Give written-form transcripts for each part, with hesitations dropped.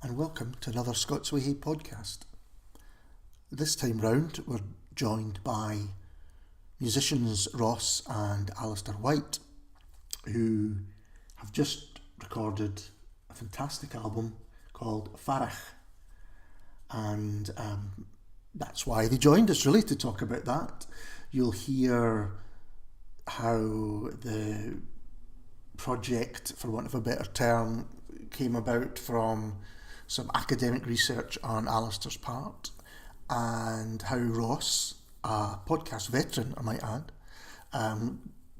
and welcome to another Scots Way podcast. This time round, we're joined by musicians Ross and Alistair White, who have just recorded a fantastic album called Farach, and that's why they joined us, really, to talk about that. You'll hear how the project, for want of a better term, came about from some academic research on Alistair's part, and how Ross, a podcast veteran I might add,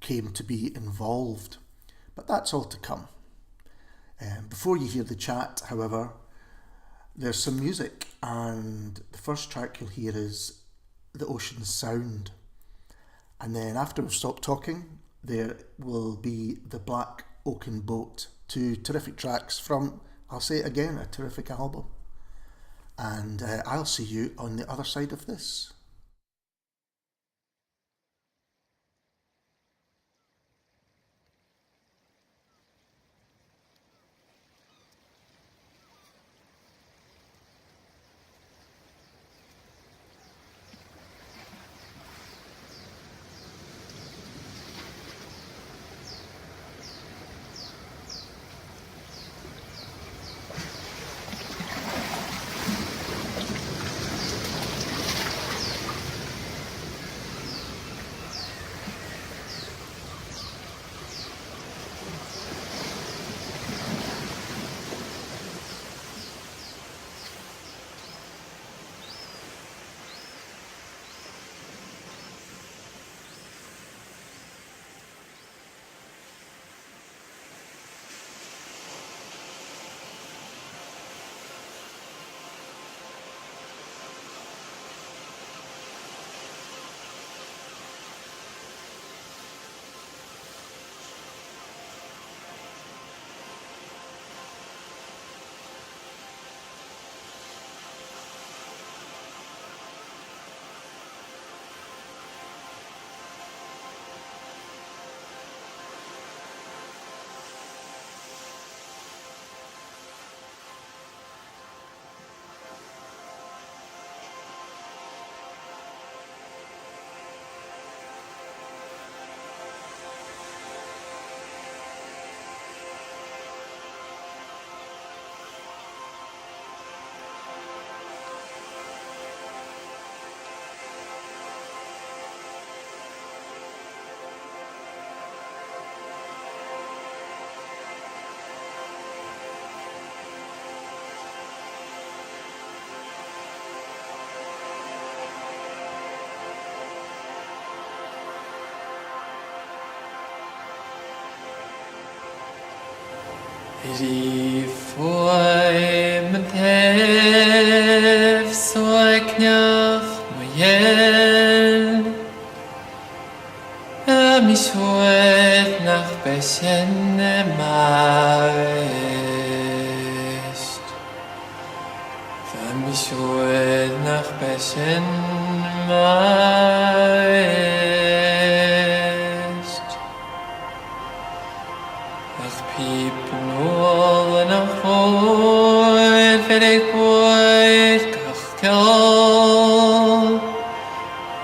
came to be involved. But that's all to come. Before you hear the chat, however, there's some music, and the first track you'll hear is The Ocean Sound. And then after we've stopped talking, there will be The Black Oaken Boat, two terrific tracks from, I'll say it again, a terrific album. And I'll see you on the other side of this. Rifoim tev soiknaf moyen Mishuet nach Beschen marist Mishuet nach Beschen marist Ach people nach void fertig void kachkel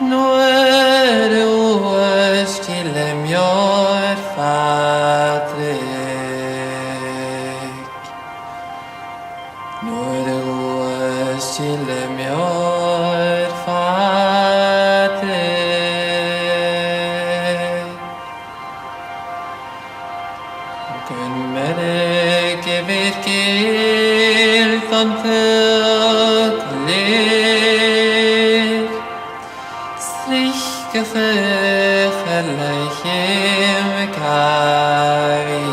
Noer uas tilem yor fatrik Noer uas tilem yor fatrik Kun merek virkil tantek lir Strich gefech erleichem kavi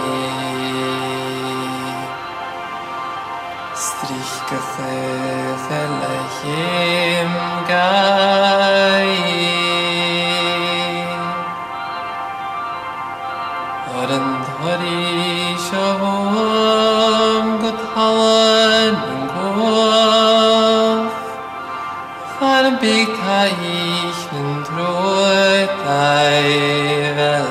Strich gefech erleichem kavi Arend hari shavum gut hawan ngof Farm big haich nendroet aivel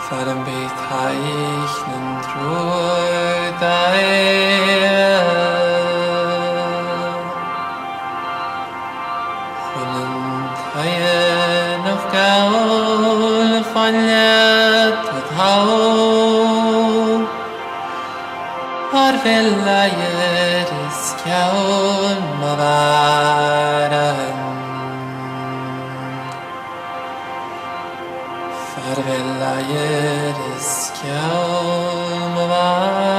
Farm big haich nendroet Vanlet tau Farvellager skjaun må væren Farvellager skjaun må væren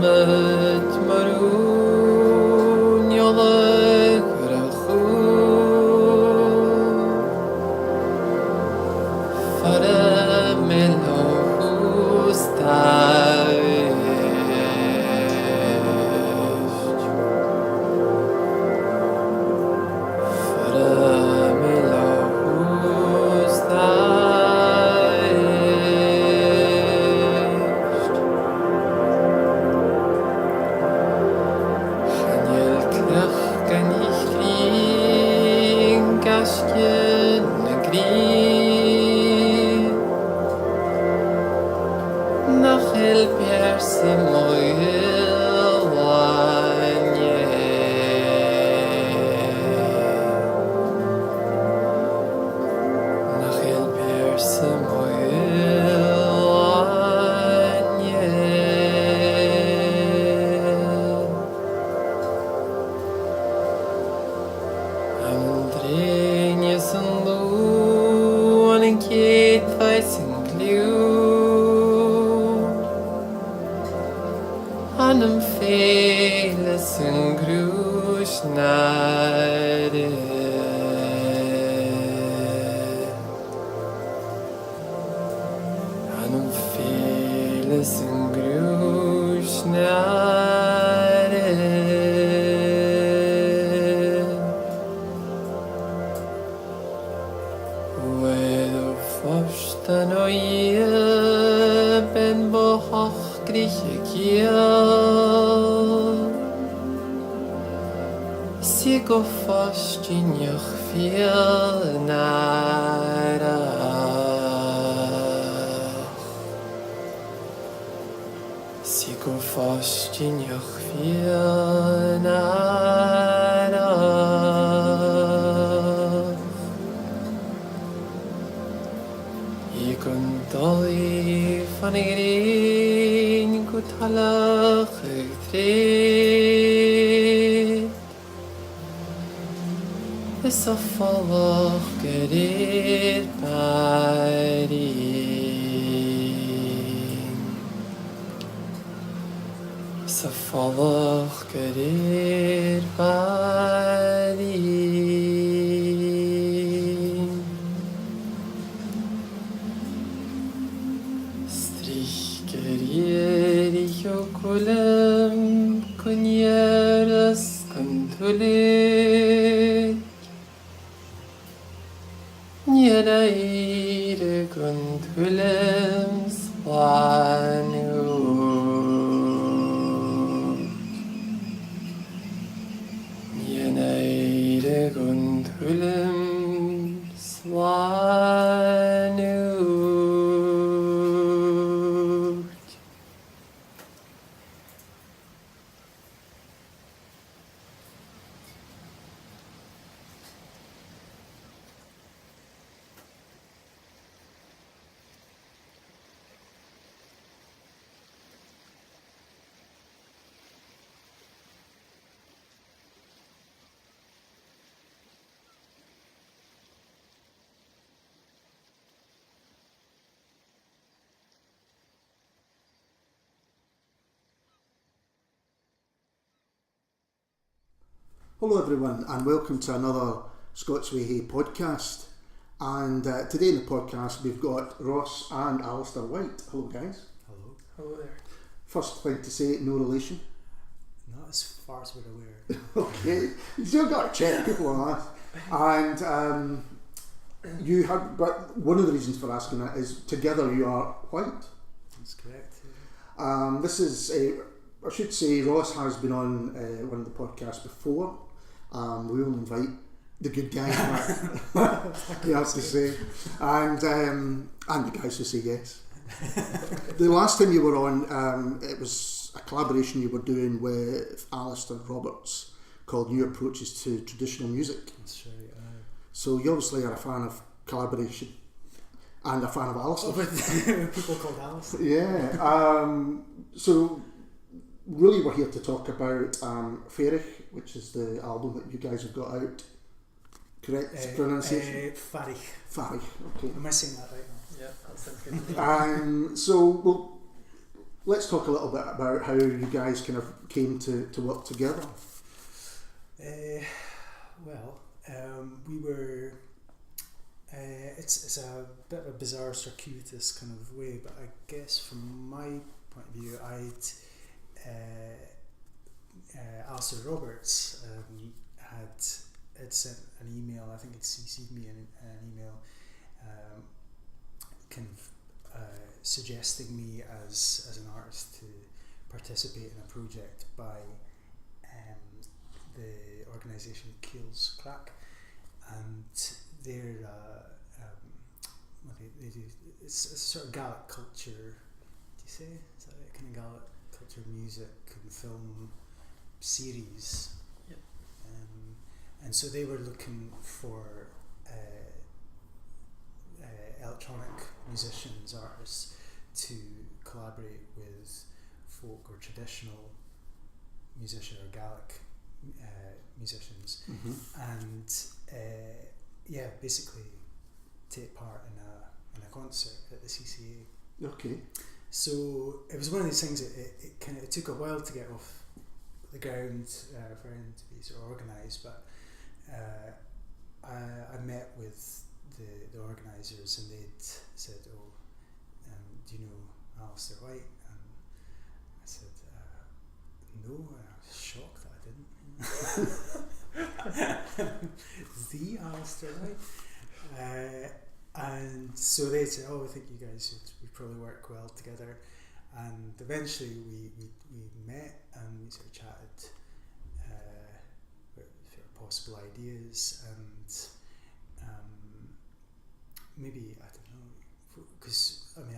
Mut marun yola karachu Fara melohus tavisht Fara melohus tavisht Kan ich kriegen, Gaschchen, kriegen Nach helperse moje lanje Nach helperse moje lanje Andrejnie som en kit sin glue Hanem fele sin grusnare Hanem fele sin grusnare Wedu forstan og ben bohach grieche kiel Sigo forstinjach viel nara Sigo forstinjach viel nara Dali van iedereen goed hallig getreed Is afvallig gereed bij Is afvallig gereed bij Kulem kunyeres kuntulik Gundhulim Slanut Yenaide Gundhulim Slanut. Hello everyone and welcome to another Scots Way Hey podcast. And today in the podcast we've got Ross and Alistair White. Hello guys. Hello. Hello there. First thing to say, no relation. Not as far as we're aware. Okay, you still got to check, people will ask. And you had, but one of the reasons for asking that is together you are white. That's correct. This is I should say Ross has been on one of the podcasts before. We will invite the good guys back, you have to say, and the guys who say yes. The last time you were on, it was a collaboration you were doing with Alistair Roberts called New Approaches to Traditional Music. That's right. So you obviously are a fan of collaboration and a fan of Alistair. With people called Alistair. Yeah. So really we're here to talk about Ferich, which is the album that you guys have got out. Correct pronunciation? Farich. Farich, okay. Am I saying that right now? Yeah, that sounds good. So let's talk a little bit about how you guys kind of came to work together. We were. It's a bit of a bizarre, circuitous kind of way, but I guess from my point of view, Alistair Roberts had sent an email. I think it CC'd me in an email, suggesting me as an artist to participate in a project by the organisation Keel's Crack, and they're they do. It's a sort of Gaelic culture. Do you say? Is that right? Kind of Gaelic culture, music and film series. Yep. And so they were looking for electronic musicians, artists, to collaborate with folk or traditional musician or Gaelic musicians, and basically take part in a concert at the CCA. Okay. So it was one of these things that it took a while to get off the ground for him to be sort of organised, but I met with the organisers and they'd said, do you know Alistair White? And I said, no, and I was shocked that I didn't. The Alistair White. And so they said, I think you guys would probably work well together. And eventually we met and we sort of chatted about sort of possible ideas, and maybe, I don't know, because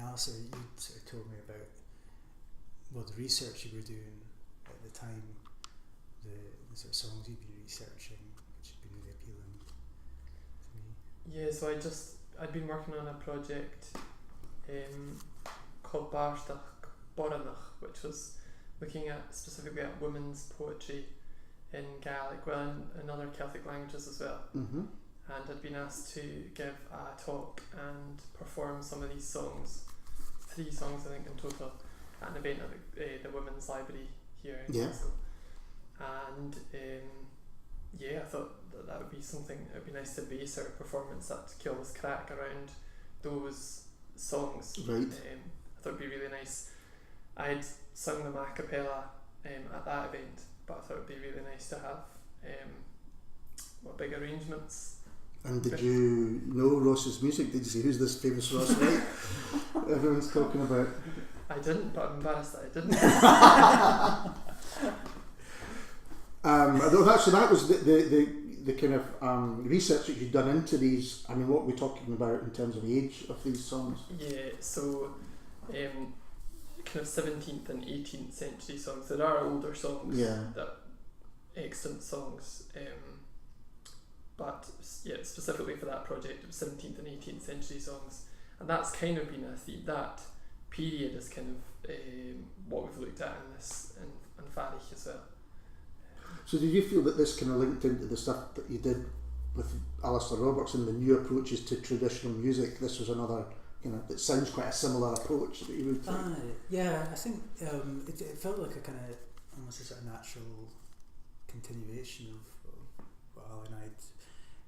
Alistair, you sort of told me about the research you were doing at the time, the sort of songs you'd been researching, which had been really appealing to me. Yeah, so I'd been working on a project called Barstach Boranach, which was looking at specifically at women's poetry in Gaelic, in other Celtic languages as well. Mm-hmm. And I'd been asked to give a talk and perform some of these songs, 3 songs I think in total, at an event at the Women's Library here in Glasgow. And I thought that would be something, it would be nice to base our performance at Keel's Crack around those songs. Right. I thought it would be really nice. I had sung them a cappella at that event, but I thought it would be really nice to have big arrangements And did you know Ross's music? Did you say, who's this famous Ross White everyone's talking about? I didn't, but I'm embarrassed that I didn't. So that was the kind of research that you'd done into these. I mean, what we're talking about in terms of age of these songs? Yeah, so kind of 17th and 18th century songs. There are older songs, that extant songs, but yeah, specifically for that project, it was 17th and 18th century songs, and that's kind of been a theme. That period is kind of what we've looked at in this and Farich as well. So did you feel that this kind of linked into the stuff that you did with Alistair Roberts and the new approaches to traditional music? This was another, it sounds quite a similar approach that you would take. Yeah, I think it felt like a kind of almost a sort of natural continuation of what Ali and I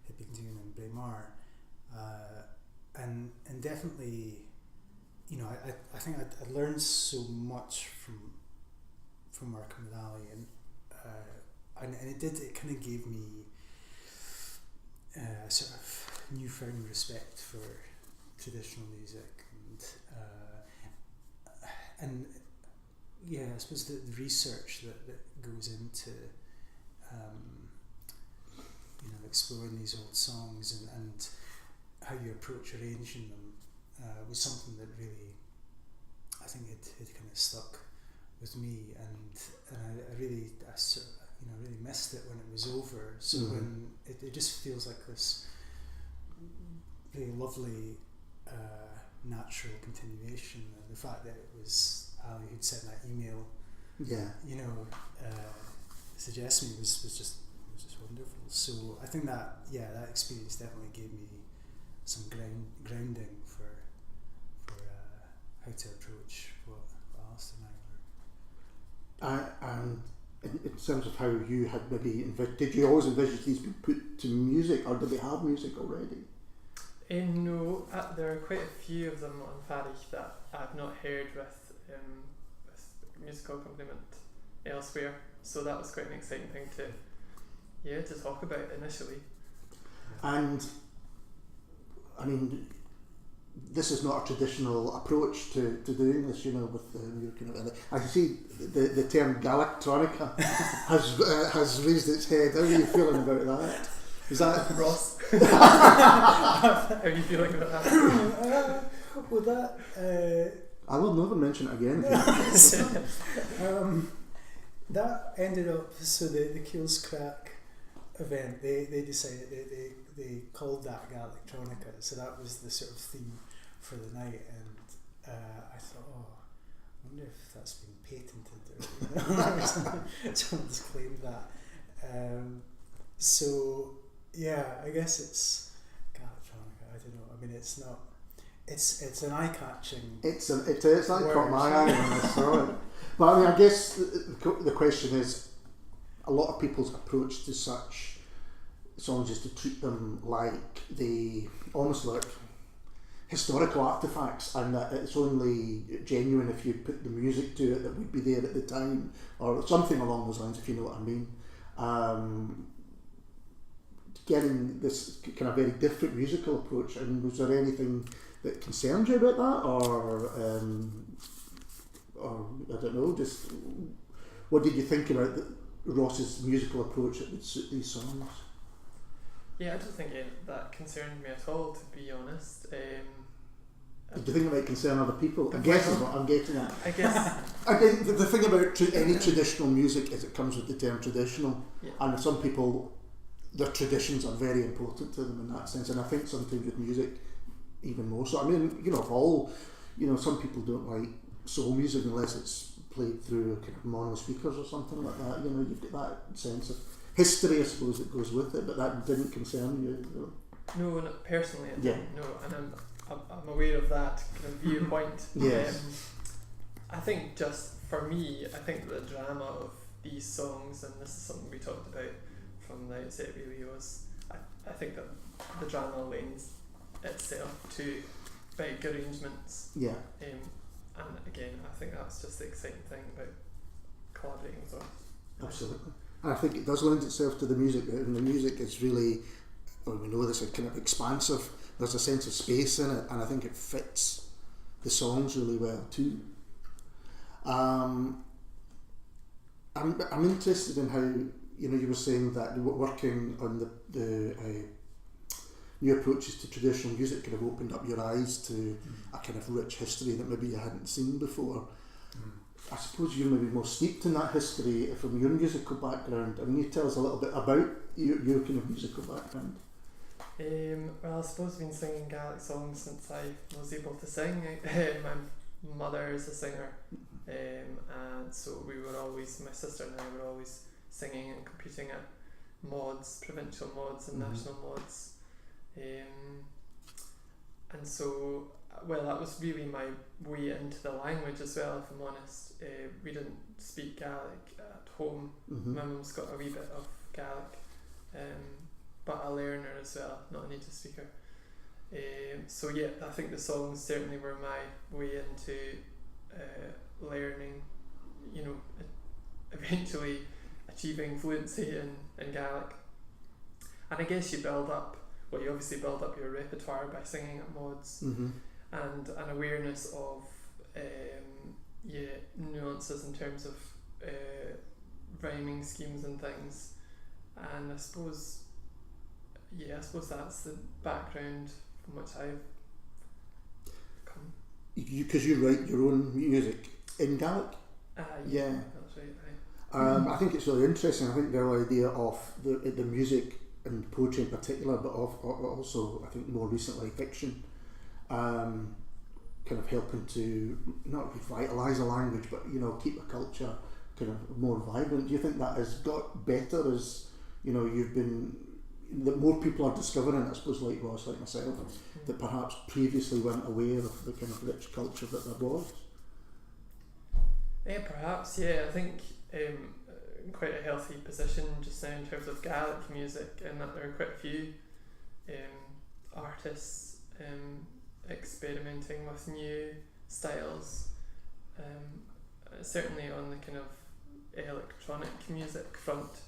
had been doing in Braemar, and definitely, I think I learned so much from working with Ali, and it kind of gave me a sort of newfound respect for traditional music, and yeah, I suppose the research that goes into exploring these old songs and how you approach arranging them was something that really, I think it kind of stuck with me, and I really missed it when it was over. So when it just feels like this really lovely natural continuation, and the fact that it was Ali who'd sent that email, suggesting it was just wonderful. So I think that experience definitely gave me some grounding for how to approach what Alistair and I were. And in terms of how you had maybe did you always envisage these being put to music, or did they have music already? No, there are quite a few of them on Farich that I've not heard with musical accompaniment elsewhere. So that was quite an exciting thing to talk about initially. And I mean, this is not a traditional approach to doing this, with I see the term Galactronica has raised its head. How are you feeling about that? Is that Ross? How are you feeling about that? Well, that I will never mention it again. That ended up, so the Keels Crack event, they decided they called that Galactronica, so that was the sort of theme for the night, and I thought, I wonder if that's been patented or someone's claimed that. So yeah, I guess it's Galactronica. I don't know. I mean, it's not. It's an eye-catching. It is. That caught my eye when I saw it. But I mean, I guess the question is, a lot of people's approach to such songs is to treat them like almost like historical artefacts, and that it's only genuine if you put the music to it that would be there at the time, or something along those lines, if you know what I mean. Getting this kind of very different musical approach, and was there anything that concerned you about that, or I don't know, just what did you think about Ross's musical approach that would suit these songs? Yeah, I don't think that concerned me at all, to be honest. Do you think it might concern other people? I guess is what I'm getting at. I guess. Again, the thing about any traditional music is it comes with the term traditional, and some people, their traditions are very important to them in that sense, and I think sometimes with music even more so. I mean, some people don't like soul music unless it's played through kind of mono speakers or something like that. You've got that sense of history, I suppose, that goes with it, but that didn't concern you. No, not personally, I didn't. No, and I'm aware of that kind of viewpoint. Yes. I think just for me, I think the drama of these songs, and this is something we talked about from the outset really, was I think that the drama lends itself to big arrangements. Yeah. And again, I think that's just the exciting thing about collaborating with others. Absolutely. And I think it does lend itself to the music, and the music is really we know this is kind of expansive. There's a sense of space in it, and I think it fits the songs really well too. I'm interested in how, you were saying that working on the new approaches to traditional music kind of opened up your eyes to a kind of rich history that maybe you hadn't seen before. I suppose you're maybe more steeped in that history from your musical background. Can you tell us a little bit about your kind of musical background? Well, I suppose I've been singing Gaelic songs since I was able to sing. My mother is a singer, and so we were always, my sister and I were always singing and competing at mods, provincial mods and national mods. And so, well, that was really my way into the language as well, if I'm honest. We didn't speak Gaelic at home. My mum's got a wee bit of Gaelic, but a learner as well, not a native speaker. So yeah, I think the songs certainly were my way into learning, eventually achieving fluency in Gaelic. And I guess you obviously build up your repertoire by singing at mods, and an awareness of nuances in terms of rhyming schemes and things. And I suppose that's the background from which I've come. Because you write your own music in Gaelic? Yeah, that's right. I think it's really interesting. I think the whole idea of the music and poetry in particular, but also I think more recently fiction, kind of helping to not revitalise a language, but keep a culture kind of more vibrant. Do you think that has got better as that more people are discovering, I suppose, like Ross, like myself, that perhaps previously weren't aware of the kind of rich culture that there was? Yeah, perhaps. Yeah, I think quite a healthy position just now in terms of Gaelic music, and that there are quite a few artists experimenting with new styles. Certainly on the kind of electronic music front,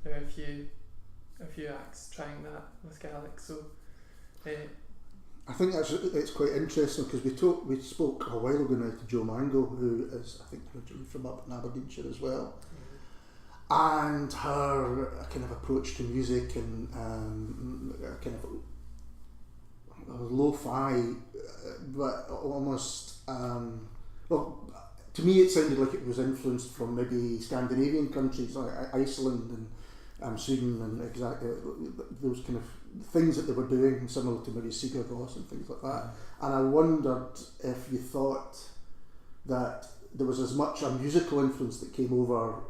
there are a few acts trying that with Gaelic. So I think it's quite interesting because we spoke a while ago now to Jo Mango, who is, I think, originally from up in Aberdeenshire as well, and her kind of approach to music and kind of lo-fi, but almost to me it sounded like it was influenced from maybe Scandinavian countries like Iceland and Sweden, and exactly those kind of things that they were doing, similar to maybe Sigur Rós and things like that. And I wondered if you thought that there was as much a musical influence that came over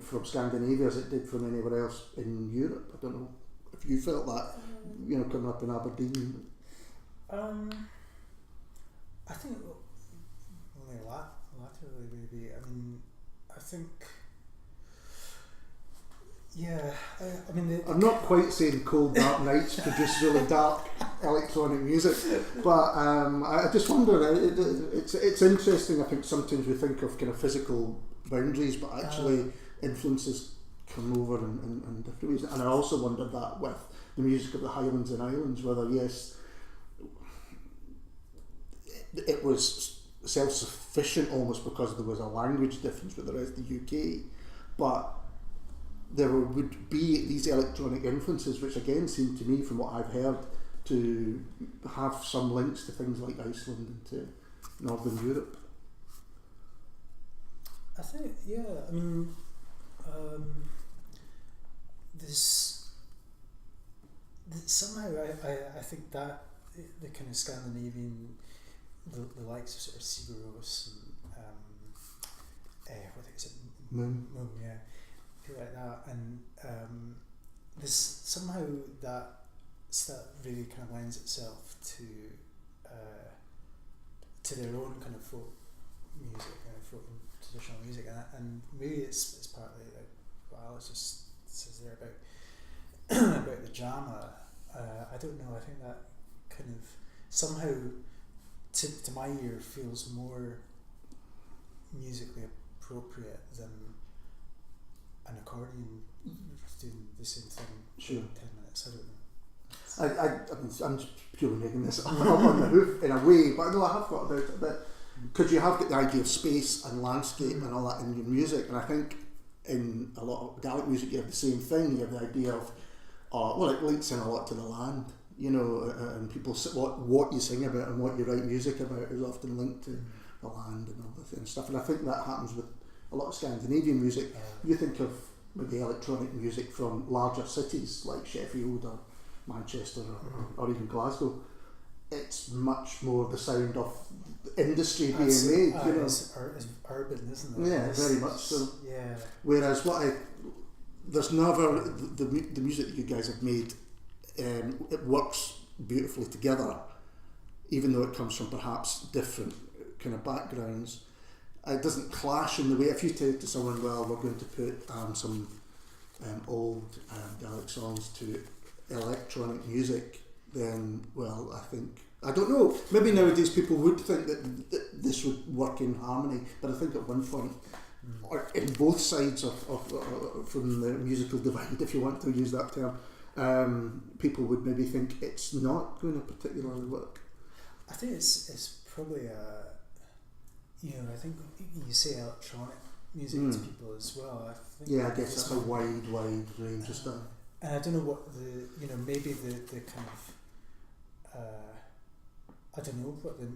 from Scandinavia as it did from anywhere else in Europe. I don't know if you felt that, coming up in Aberdeen. I think only laterally maybe. I mean, I think. Yeah, I mean. I'm not quite saying Cold Dark Nights produce really dark electronic music, but I just wonder. It's interesting. I think sometimes we think of kind of physical boundaries, but actually influences come over in different ways. And I also wondered that with the music of the Highlands and Islands, whether yes, it was self-sufficient almost because there was a language difference with the rest of the UK, but there would be these electronic influences which again seem to me, from what I've heard, to have some links to things like Iceland and to Northern Europe. I think, yeah, I mean, somehow I think that the kind of Scandinavian, the likes of sort of Sigur Rós and what is it? Moon, yeah. Like that, and there's somehow that really kind of lends itself to their own kind of folk music and folk traditional music, and maybe it's partly like what Alice just says there about about the drama. I don't know. I think that kind of somehow to my ear feels more musically appropriate than an accordion doing the same thing sure. 10 minutes So I don't know. I'm just purely making this up on the hoof in a way, but no, I have thought about it a bit, because you have got the idea of space and landscape and all that in your music, and I think in a lot of Gaelic music you have the same thing. You have the idea of, well, it links in a lot to the land, you know, and people, what you sing about and what you write music about is often linked to the land and all the stuff, and I think that happens with a lot of Scandinavian music. You think of maybe electronic music from larger cities like Sheffield or Manchester or even Glasgow, it's much more the sound of industry being made. You know, it's urban, isn't it? Yeah, very much so. Yeah. Whereas there's never the music that you guys have made. It works beautifully together, even though it comes from perhaps different kind of backgrounds. It doesn't clash in the way. If you say to someone, well, we're going to put some old Gaelic songs to electronic music, then, well, I don't know, maybe nowadays people would think that this would work in harmony, but I think at one point, or in both sides of from the musical divide, if you want to use that term, people would maybe think it's not going to particularly work. I think it's probably I think you say electronic music to people as well. I think I guess that's a wide range of stuff. And I don't know what maybe the kind of I don't know what what would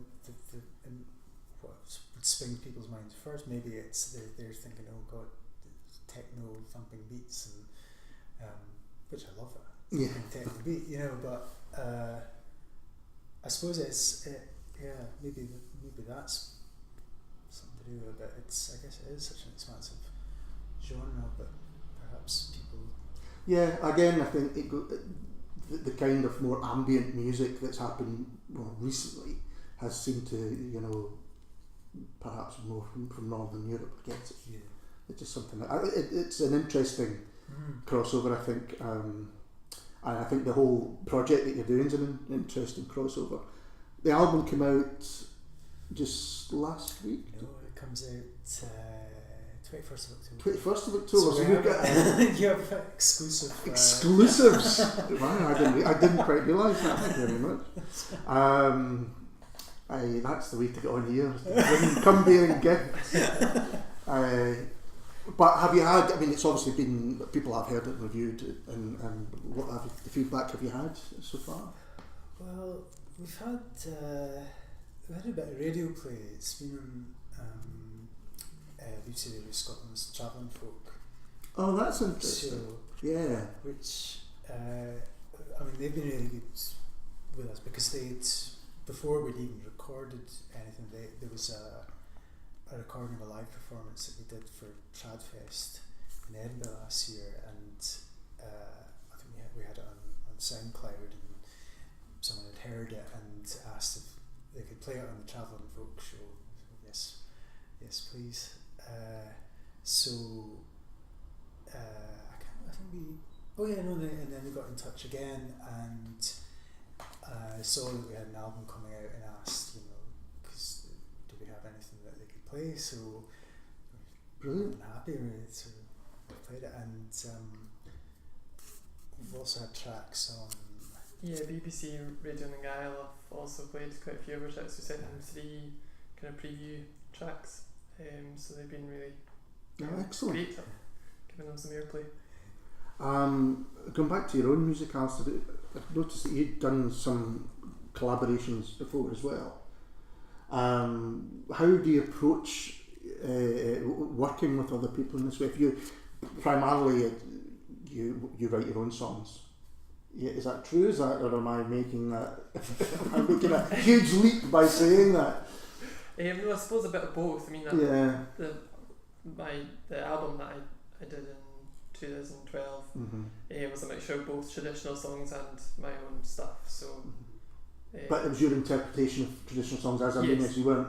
spring people's minds first. Maybe it's they're thinking, oh god, techno thumping beats, and which I love that. Yeah, techno beat, you know. But I suppose maybe that's something to do with it. I guess it is such an expansive genre, but perhaps people. Yeah, again, I think the kind of more ambient music that's happened recently has seemed to, perhaps more from Northern Europe gets it. Yeah. It's just something it's an interesting crossover, I think, and I think the whole project that you're doing is an interesting crossover. The album came out just last week. No, it comes out 21st of October. 21st of October. So we've got you have exclusive. Exclusives. Wow, I didn't quite realise that. Thank you very much. That's the way to get on here. Come bearing gifts. But have you had? I mean, it's obviously been, people have heard it reviewed, and what the feedback have you had so far? Well, we've had a bit of radio play. It's been on BBC Radio Scotland's Travelling Folk. Oh, that's interesting. So, yeah. Which they've been really good with us, because before we'd even recorded anything, there was a recording of a live performance that we did for Tradfest in Edinburgh last year, and I think we had it on SoundCloud, and someone had heard it and asked if they could play it on the Travelling Folk show. So, yes please. And then we got in touch again, and saw that we had an album coming out, and asked, because do we have anything that they could play? So brilliant. I'm happy with it, so we played it, and we've also had tracks on. Yeah, BBC Radio Ningyle have also played quite a few of our tracks. We sent them 3 kind of preview tracks, so they've been really excellent. great at giving them some airplay. Going back to your own music, Alistair, I've noticed that you'd done some collaborations before as well. How do you approach working with other people in this way? If you primarily you write your own songs, is that true? Is that, or am I making that? I'm making a huge leap by saying that. No, I suppose a bit of both. I mean, the album that I did in 2012 was a mixture of both traditional songs and my own stuff. So, but it was your interpretation of traditional songs, as I mean, as you weren't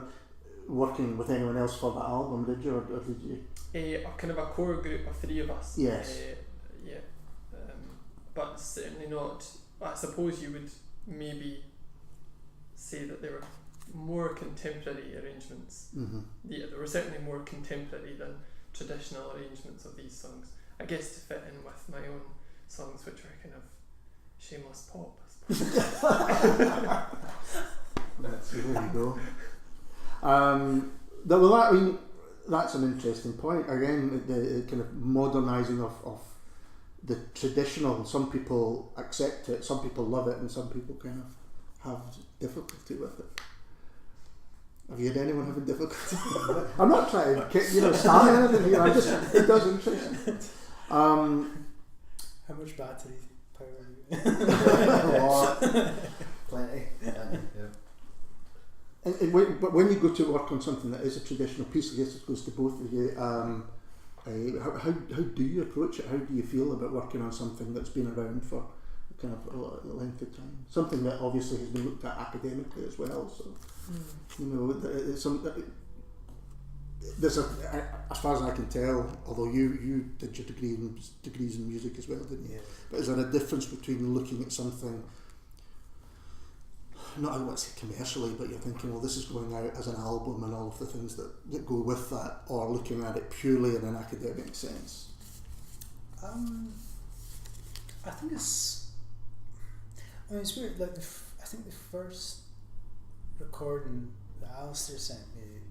working with anyone else for that album, did you, or did you? A kind of a core group of 3 of us. Yes. But certainly not. I suppose you would maybe say that there were more contemporary arrangements. Yeah, they were certainly more contemporary than traditional arrangements of these songs. I guess to fit in with my own songs, which were kind of shameless pop. There you go. That's an interesting point. Again, the kind of modernising of the traditional. Some people accept it, some people love it, and some people kind of have difficulty with it. Have you had anyone having difficulty? I'm not trying to kick, stand anything here. It does interest me. How much battery power are you? A lot. Plenty. But when you go to work on something that is a traditional piece, I guess it goes to both of you. How do you approach it? How do you feel about working on something that's been around for kind of a length of time? Something that obviously has been looked at academically as well. So there's as far as I can tell, although you did your degrees in music as well, didn't you? Yeah. But is there a difference between looking at something, not I don't want to say commercially, but you're thinking, well, this is going out as an album and all of the things that go with that, or looking at it purely in an academic sense? I think it's weird. Like I think the first recording that Alistair sent me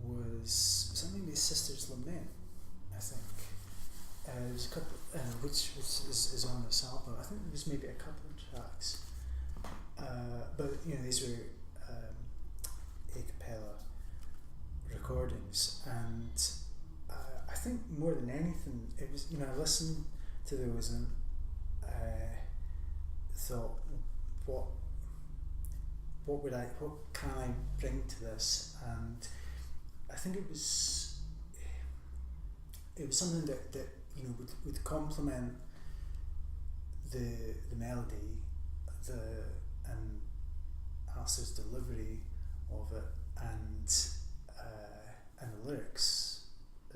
was something by Sisters Lament. I think there was a couple, which is on this album. I think there was maybe a couple of tracks. But these were a cappella recordings, and I think more than anything, it was I listened to those and thought, what can I bring to this? And I think it was something that would complement the melody, and Alistair's delivery of it, and the lyrics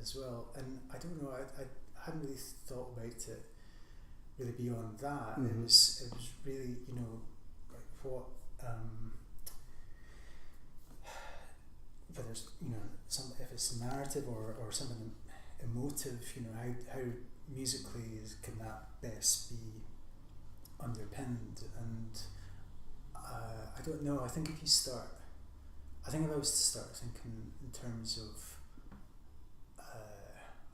as well. And I don't know, I hadn't really thought about it really beyond that. Mm-hmm. It was really like what whether it's if it's narrative or something emotive, how musically can that best be underpinned. And I don't know, I think if I was to start thinking in terms of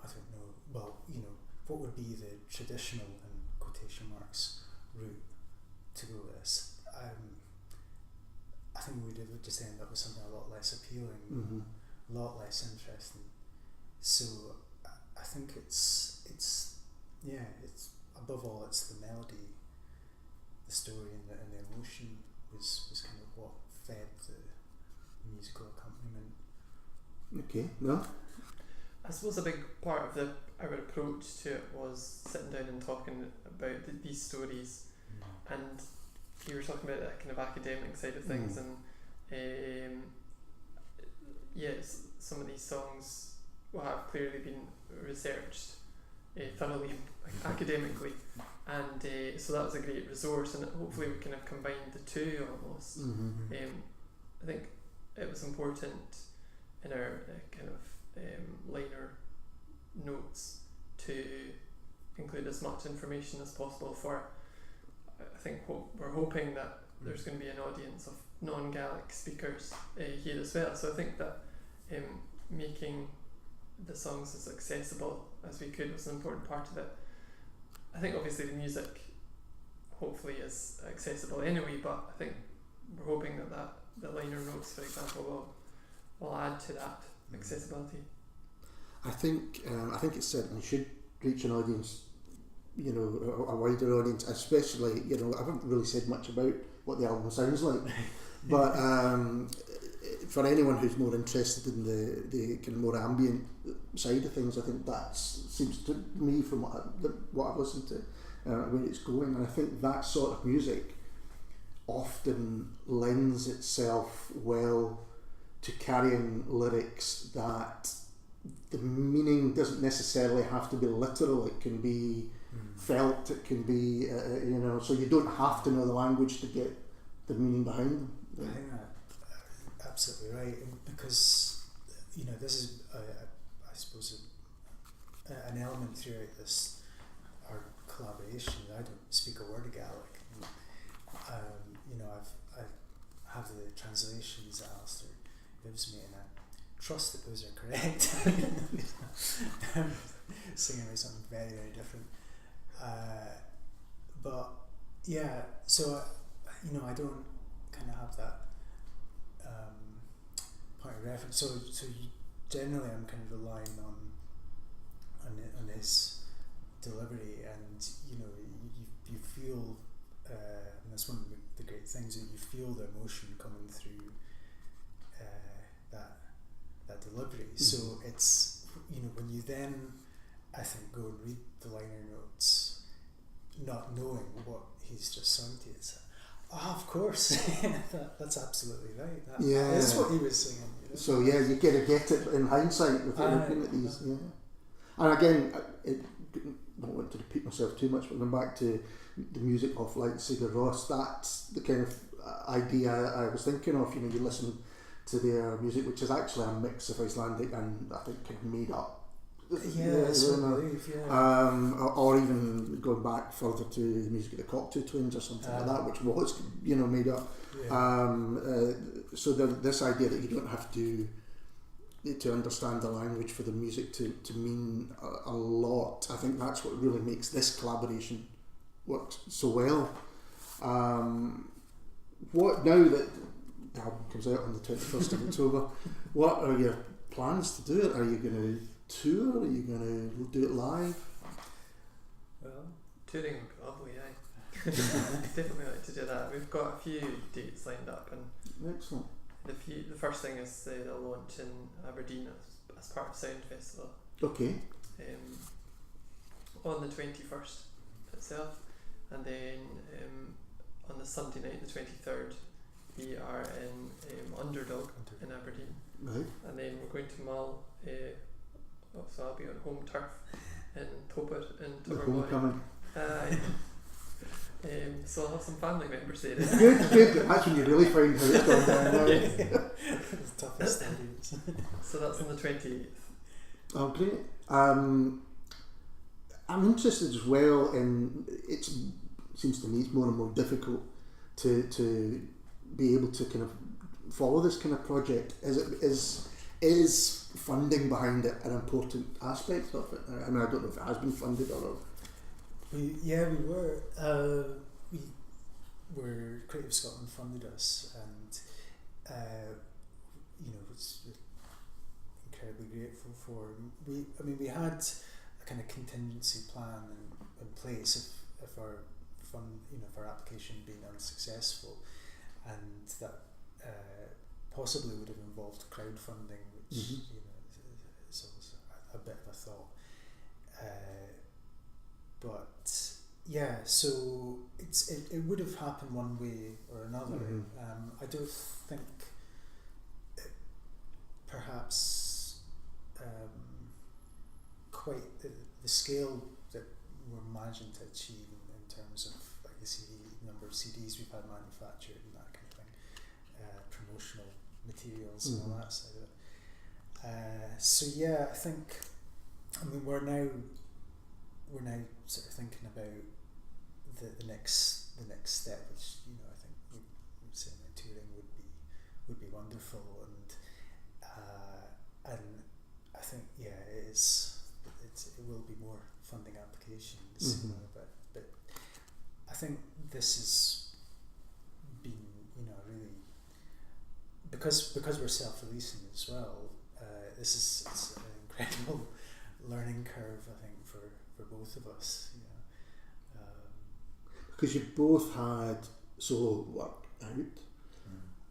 I don't know, well, what would be the traditional, in quotation marks, route to go with this, I think we would just end up with something a lot less appealing, Mm-hmm. a lot less interesting. So I think it's above all, it's the melody, the story, and the emotion was kind of what fed the musical accompaniment. Okay, no? I suppose a big part of our approach to it was sitting down and talking about these stories, and you were talking about that kind of academic side of things, and yes, some of these songs will have clearly been researched thoroughly, academically, and so that was a great resource, and hopefully we kind of combined the two almost. Mm-hmm. I think it was important in our kind of liner notes to include as much information as possible for, I think we're hoping that there's going to be an audience of non-Gaelic speakers here as well, so I think that making the songs as accessible as we could was an important part of it. I think obviously the music hopefully is accessible anyway, but I think we're hoping that the liner notes, for example, will add to that accessibility. I think it certainly should reach an audience, a wider audience, especially, I haven't really said much about what the album sounds like, but for anyone who's more interested in the kind of more ambient side of things, I think that seems to me, from what I've listened to, where it's going, and I think that sort of music often lends itself well to carrying lyrics that the meaning doesn't necessarily have to be literal. It can be felt, it can be so you don't have to know the language to get the meaning behind them. I think that's absolutely right, because this is I suppose an element throughout this, our collaboration. I don't speak a word of Gaelic. You know, I have the translations that Alistair gives me, and I trust that those are correct. Singing about something very, very different. But yeah, so you know, I don't kind of have that point of reference. So generally, I'm kind of relying on his delivery, and you know, you feel, and that's one of the great things, that you feel the emotion coming through that delivery. Mm-hmm. So it's, you know, when you then, I think, go and read the liner notes, not knowing what he's just sung to you, it's of course, that's absolutely right. That's what he was singing. You know? So yeah, you get it in hindsight with looking at these. Yeah. And again, I don't want to repeat myself too much, but going back to the music of like Sigur Rós, that's the kind of idea I was thinking of. You know, you listen to their music, which is actually a mix of Icelandic and I think kind of made up. Or even going back further to the music of the Cocteau Twins or something like that, which was, you know, made up. Yeah. So this idea that you don't have to understand the language for the music to mean a lot, I think that's what really makes this collaboration work so well. What now that the album comes out on the 21st of October, what are your plans to do it? Are you going to tour? Are you going to do it live? Well, touring would be lovely, definitely like to do that. We've got a few dates lined up, and excellent. The first thing is they'll launch in Aberdeen as part of Sound Festival. Okay. On the 21st itself, and then on the Sunday night, the 23rd, we are in Underdog in Aberdeen. Right. And then we're going to Mull. So I'll be on home turf in Topper in Tobermory. Homecoming. So I'll have some family members there. Good. That's when you really find how it's going down now. The toughest audience. So that's on the 28th. Oh, great. I'm interested as well in, it seems to me it's more and more difficult to be able to kind of follow this kind of project. Is funding behind it an important aspect of it? I mean, I don't know if it has been funded or not. We were Creative Scotland funded us, and you know, which we're incredibly grateful for. We had a kind of contingency plan in place if our if our application being unsuccessful, and that possibly would have involved crowdfunding, which you know is always a bit of a thought. But yeah, so it would have happened one way or another. I don't think perhaps quite the scale that we're managing to achieve in terms of like the number of CDs we've had manufactured and that kind of thing, promotional materials and all that side of it. So yeah, I think, I mean, we're now sort of thinking about the next step, which, you know, I think we saying that touring would be wonderful, and I think it will be more funding applications, you know, but I think this has been, you know, really, because we're self-releasing as well. It's an incredible learning curve, I think, for both of us, you know. Because you both had solo work out.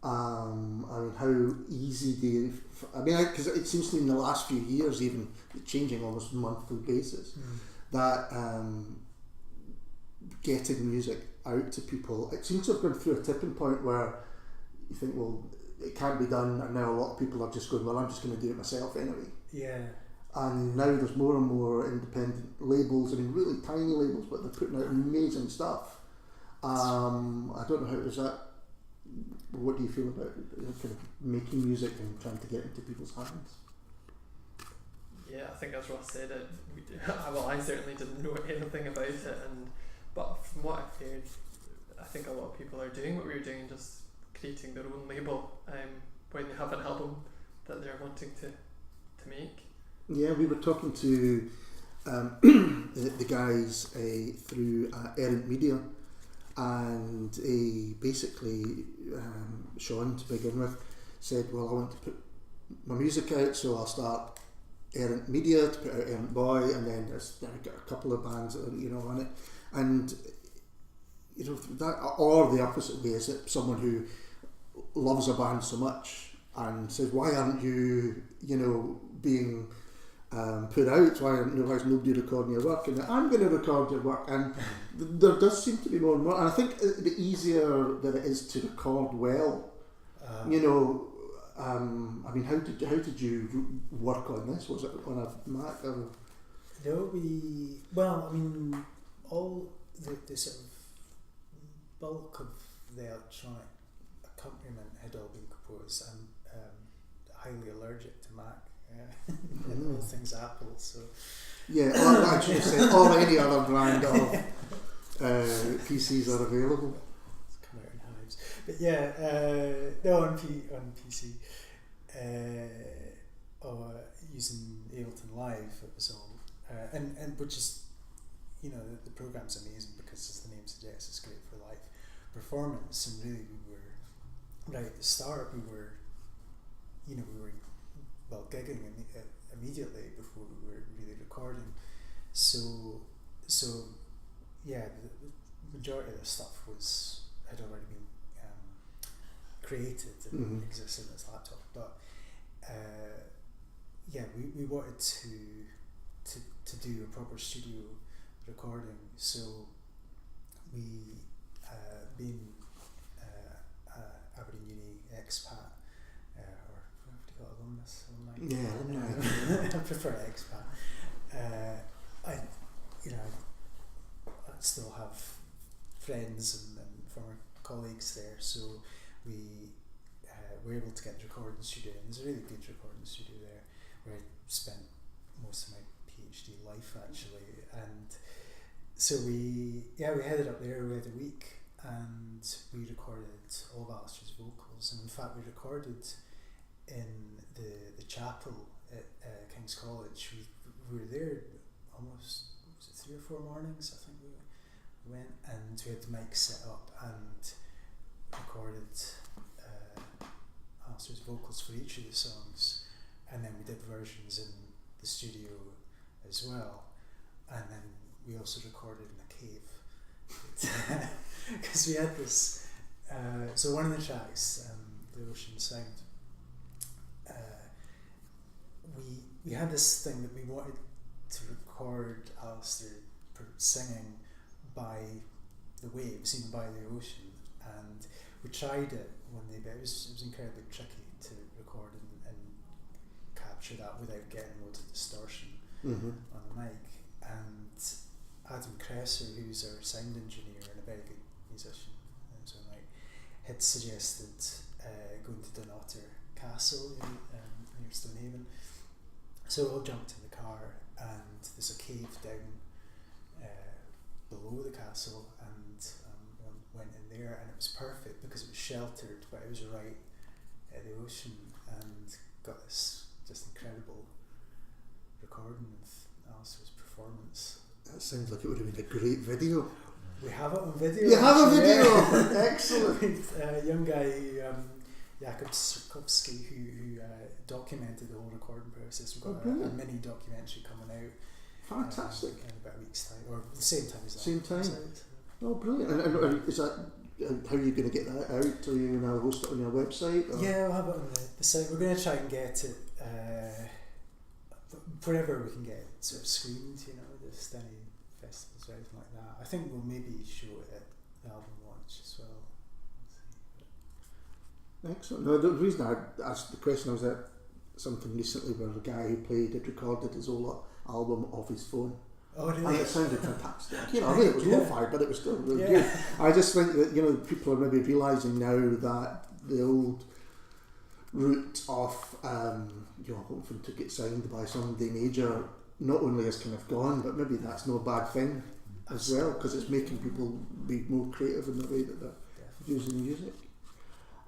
I mean, how easy do you? Because it seems to me in the last few years, even changing almost monthly basis, that getting music out to people, it seems to have gone through a tipping point where you think, well, it can't be done, and now a lot of people are just going, well, I'm just going to do it myself anyway. Yeah. And now there's more and more independent labels, I mean, really tiny labels, but they're putting out amazing stuff. I don't know how is that. What do you feel about kind of making music and trying to get into people's hands? yeah, I think as Ross said, well, I certainly didn't know anything about it, but from what I've heard, I think a lot of people are doing what we were doing, just creating their own label when they have an album that they're wanting to make. Yeah, we were talking to the guys through Errant Media, and basically Sean, to begin with, said, well, I want to put my music out, so I'll start Errant Media to put out Errant Boy, and then there's got a couple of bands that are, on it, and that, or the opposite way, is it someone who loves a band so much and says, why aren't you being put out, why is nobody recording your work? And I'm going to record your work, and there does seem to be more and more, and I think the easier that it is to record well, I mean, how did you work on this? Was it on a Mac or? All the sort of bulk of the electronic accompaniment had all been composed. I'm highly allergic to Mac. And all things Apple, so yeah, or I should say, or any other brand of PCs are available. It's come out in hives, but yeah, no, on PC, or using Ableton Live, it was all, and which is, the program's amazing because, as the name suggests, it's great for live performance. And really, we were right at the start. We were gigging immediately before we were really recording. So yeah, the majority of the stuff had already been created and existed in this laptop. But we wanted to do a proper studio recording. So we, being Aberdeen Uni expat, alumnus online. Yeah, I prefer expat. I still have friends and former colleagues there, so we were able to get the recording studio, and there's a really good recording studio there where I spent most of my PhD life actually. And so we headed up there. We had a week, and we recorded all of Alistair's vocals, and in fact we recorded in the chapel at King's College. We were there almost, was it 3 or 4 mornings, I think we went, and we had the mic set up and recorded Alistair's vocals for each of the songs, and then we did versions in the studio as well, and then we also recorded in a cave because we had this so one of the tracks, The Ocean Sound, we had this thing that we wanted to record Alistair singing by the waves, even by the ocean, and we tried it one day, but it was incredibly tricky to record and capture that without getting loads of distortion on the mic. And Adam Cresser, who's our sound engineer and a very good musician in his own right, had suggested going to Dunnottar Castle near Stonehaven. So we all jumped in the car, and there's a cave down below the castle, and went in there, and it was perfect because it was sheltered, but it was right at the ocean, and got this just incredible recording of Alistair's performance. That sounds like it would have been a great video. We have it on video. You have a video? Yeah. Excellent. With a young guy, Jakub Sirkowski, who documented the whole recording process. We've got a mini documentary coming out. Fantastic. In about a week's time, or the same time as that. Same time. Oh, brilliant. And is that, how are you going to get that out? Are you going to host it on your website? Or? Yeah, we'll have it on the site. We're going to try and get it wherever we can get it sort of screened, just any festivals or anything like that. I think we'll maybe show it at the album launch as well. Excellent. No, the reason I asked the question was that something recently where a guy who had recorded his whole album off his phone. Oh, really? And it sounded fantastic. I mean, it was lo-fi, but it was still really good. I just think that, people are maybe realising now that the old route of hoping to get signed by somebody major, not only has kind of gone, but maybe that's no bad thing as well, because it's making people be more creative in the way that they're using music.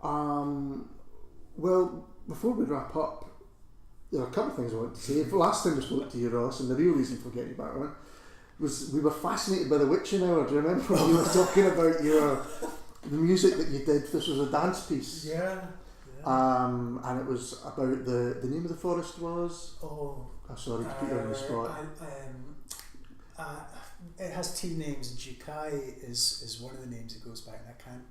Well, before we wrap up, there are a couple of things I want to say. The last time I spoke to you, Ross, and the real reason for getting you back on was we were fascinated by the Witching Hour. Do you remember when you were talking about the music that you did? This was a dance piece. Yeah. And it was about the name of the forest was? Oh, sorry to put you on the spot. It has two names. Jukai is one of the names it goes by, and I can't.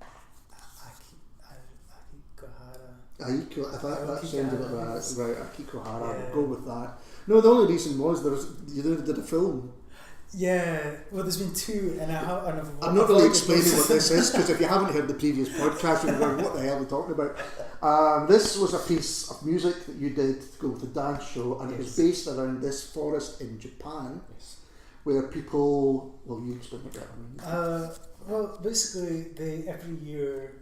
Akikohara. That sounded right. Akikohara. Yeah. I'll go with that. No, the only reason was you did a film. Yeah, well, there's been two, and I'm not really explaining what this is, because if you haven't heard the previous podcast, you're going, what the hell are we talking about? This was a piece of music that you did to go with a dance show, and it was based around this forest in Japan, where people, well, you explain it better. Well, basically, every year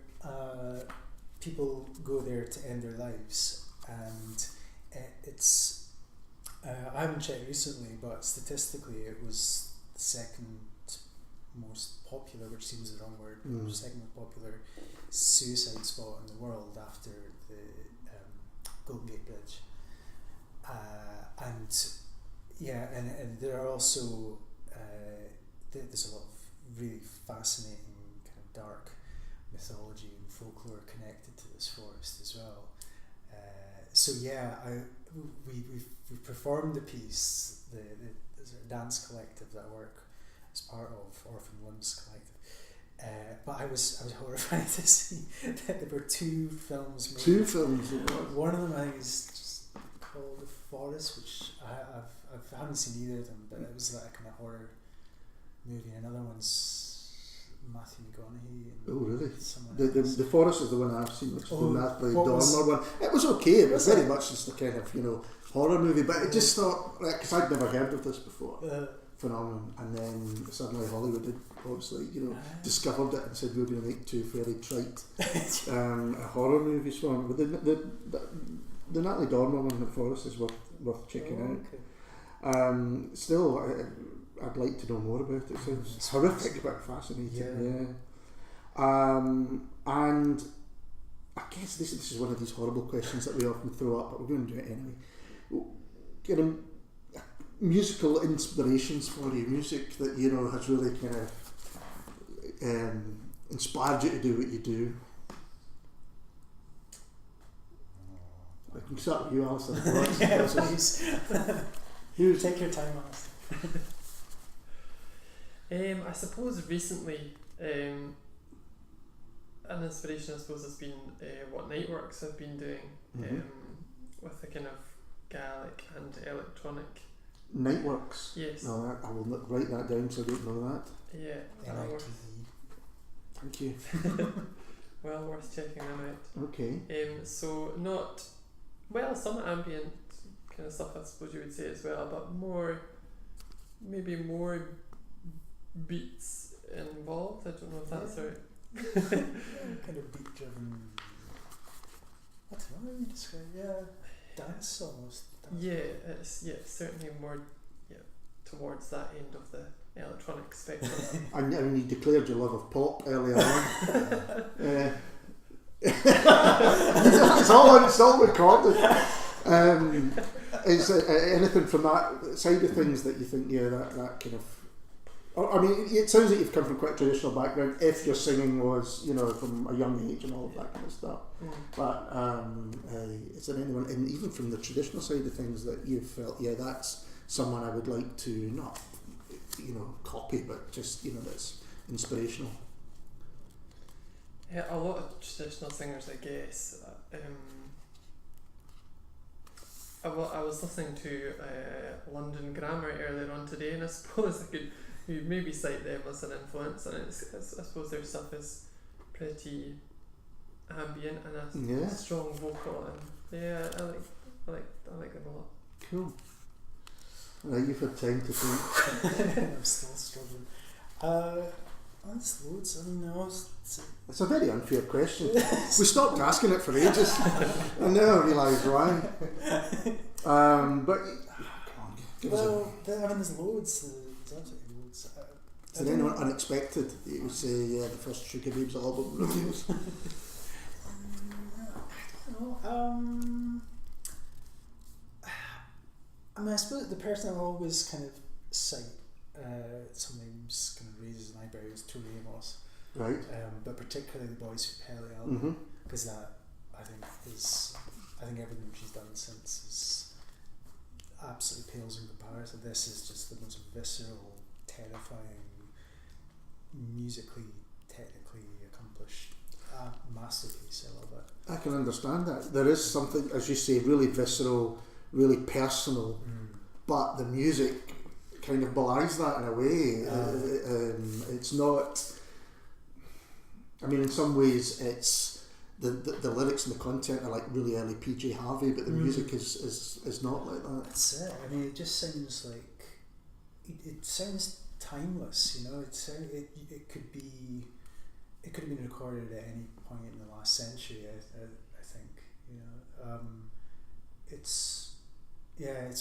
people go there to end their lives, and it's. I haven't checked recently, but statistically it was the second most popular, which seems the wrong word, second most popular suicide spot in the world after the Golden Gate Bridge. And there are also, there's a lot of really fascinating kind of dark mythology and folklore connected to this forest as well. We performed the piece. There's a dance collective that I work as part of, Orphan Limbs Collective. But I was horrified to see that there were two films made. Two films. One of them I think is just called The Forest, which I haven't seen either of them, but it was like a kind of horror movie. Another one's Matthew McConaughey. Oh, really? The The Forest is the one I've seen, which is the Natalie what Dormer one. It was okay. It was very much just a kind of horror movie, but it just thought, because I'd never heard of this before, phenomenon, and then suddenly Hollywood had obviously discovered it and said we were going to make two fairly trite horror movies for them. But the Natalie Dormer one, The Forest, is worth checking out. Okay. Still, I'd like to know more about it. It sounds horrific but fascinating. And I guess this is one of these horrible questions that we often throw up, but we're going to do it anyway. Musical inspirations for you, music that has really kind of inspired you to do what you do. I can start with you, Alison. Please. Take your time, Alison. I suppose recently, an inspiration I suppose has been what Nightworks have been doing with the kind of Gaelic and electronic. Nightworks? Yes. No, I will write that down so I don't know that. Yeah. Thank you. Well, worth checking them out. Okay. So not, some ambient kind of stuff I suppose you would say as well, but maybe more beats involved. I don't know if that's right. Kind of beat driven. I don't know how you describe it. Yeah, dance almost. It's certainly more towards that end of the electronic spectrum. And you declared your love of pop earlier on. It's all recorded. Is anything from that side of things that you think that kind of? I mean, it sounds like you've come from quite a traditional background. If your singing was, from a young age and all of that kind of stuff, but is there anyone, and even from the traditional side of things, that you've felt, that's someone I would like to not, copy, but just that's inspirational? Yeah, a lot of traditional singers, I guess. I was listening to London Grammar earlier on today, and I suppose I could maybe cite them as an influence, and I suppose their stuff is pretty ambient and a strong vocal, and I like them a lot. Cool. You've had time to think. I'm still struggling. There's loads. I mean, It's a very unfair question. We stopped asking it for ages. I never realised why. But come on, give us there's loads. There's absolutely loads. Is there anyone unexpected that you would say, yeah, the first Sugababes album reveals? I don't know. I mean, I suppose the person I always kind of cite sometimes kind of raises an eyebrow is Tori Amos. Right. But particularly the Boys Who Pelly album, because that I think everything she's done since is absolutely pales in comparison. This is just the most visceral, terrifying, musically, technically accomplished masterpiece. I love it. I can understand that. There is something, as you say, really visceral, really personal, but the music kind of belies that in a way. It's not. I mean, in some ways, it's the lyrics and the content are like really early PJ Harvey, but the music is not like that. That's it. I mean, it just sounds like it sounds timeless. You know, it could have been recorded at any point in the last century. I think, you know, it's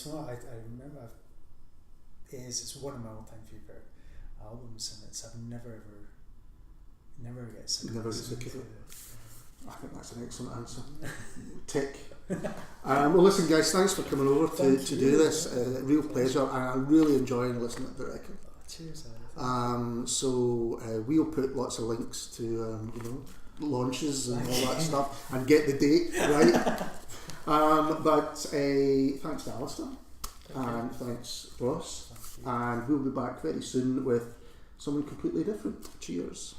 one. I remember. It's one of my all-time favorite albums, and I've never get sick of it. I think that's an excellent answer. Tick. Well, listen, guys, thanks for coming over to do this. Real pleasure, and I'm really enjoying listening to the record. Cheers. So we'll put lots of links to launches and all that stuff, and get the date right. But thanks to Alistair, and thanks Ross, and we'll be back very soon with someone completely different. Cheers.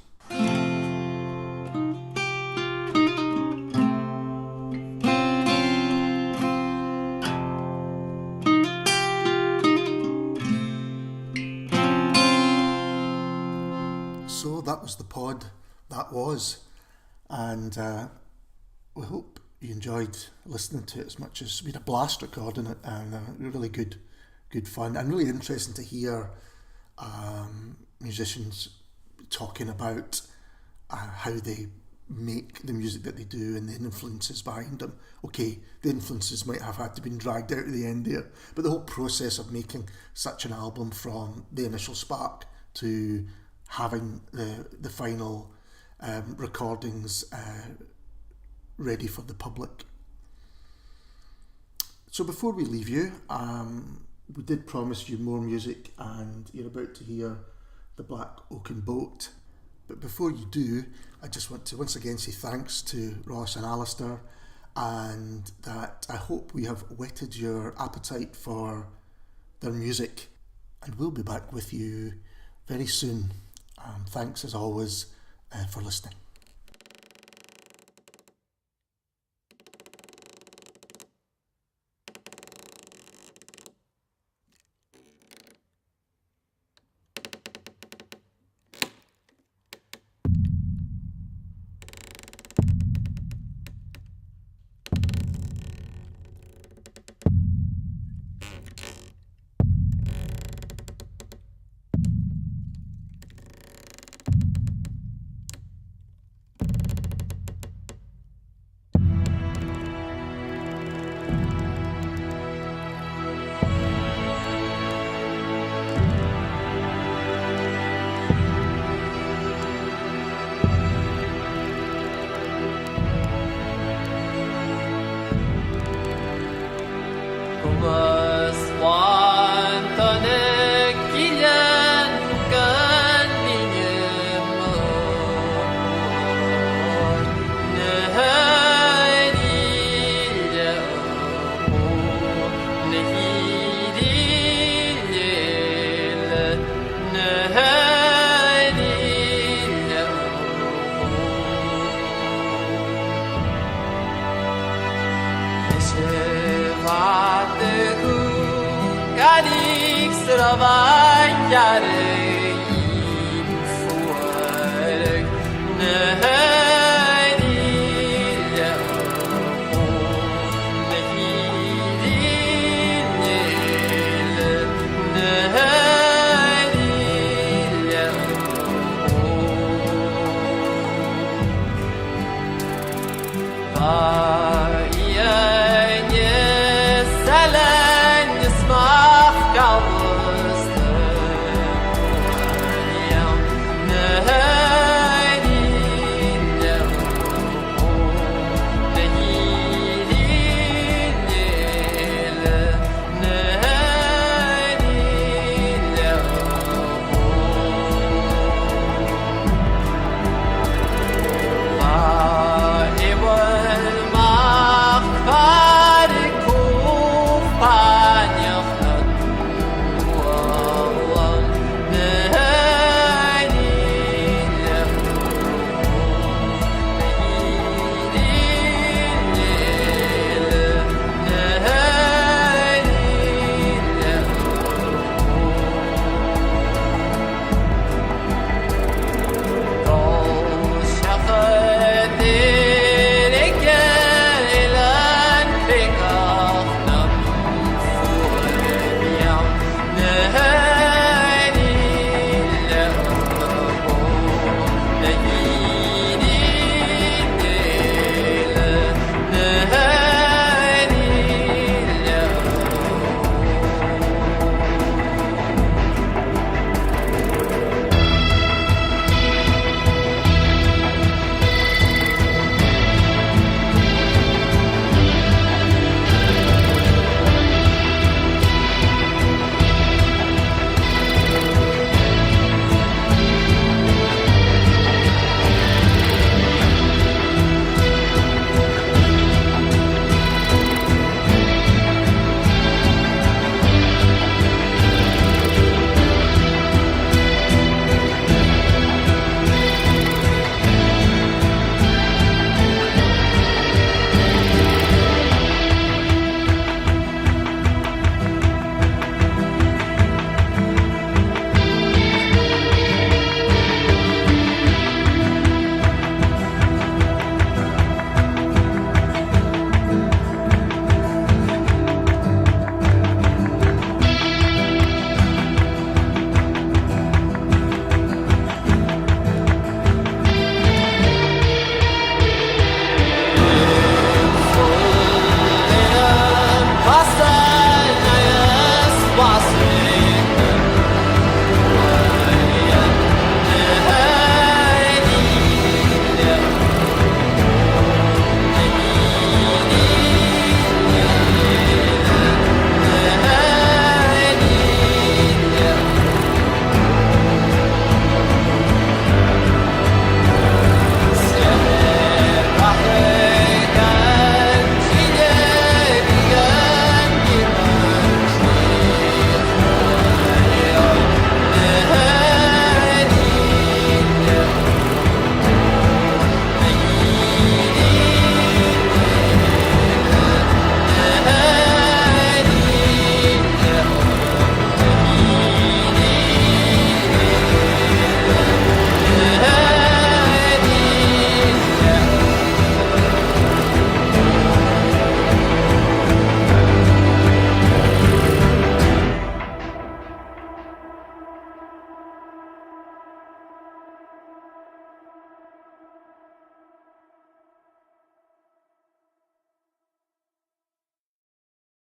So that was the pod. That was, and we hope you enjoyed listening to it as much as we had a blast recording it, and really good fun, and really interesting to hear musicians talking about how they make the music that they do and the influences behind them. Okay, the influences might have had to been dragged out at the end there, but the whole process of making such an album from the initial spark to having the final recordings ready for the public. So before we leave you, we did promise you more music, and you're about to hear The Black Oaken Boat. But before you do, I just want to once again say thanks to Ross and Alistair, and that I hope we have whetted your appetite for their music, and we'll be back with you very soon. Thanks as always for listening. Vai chiare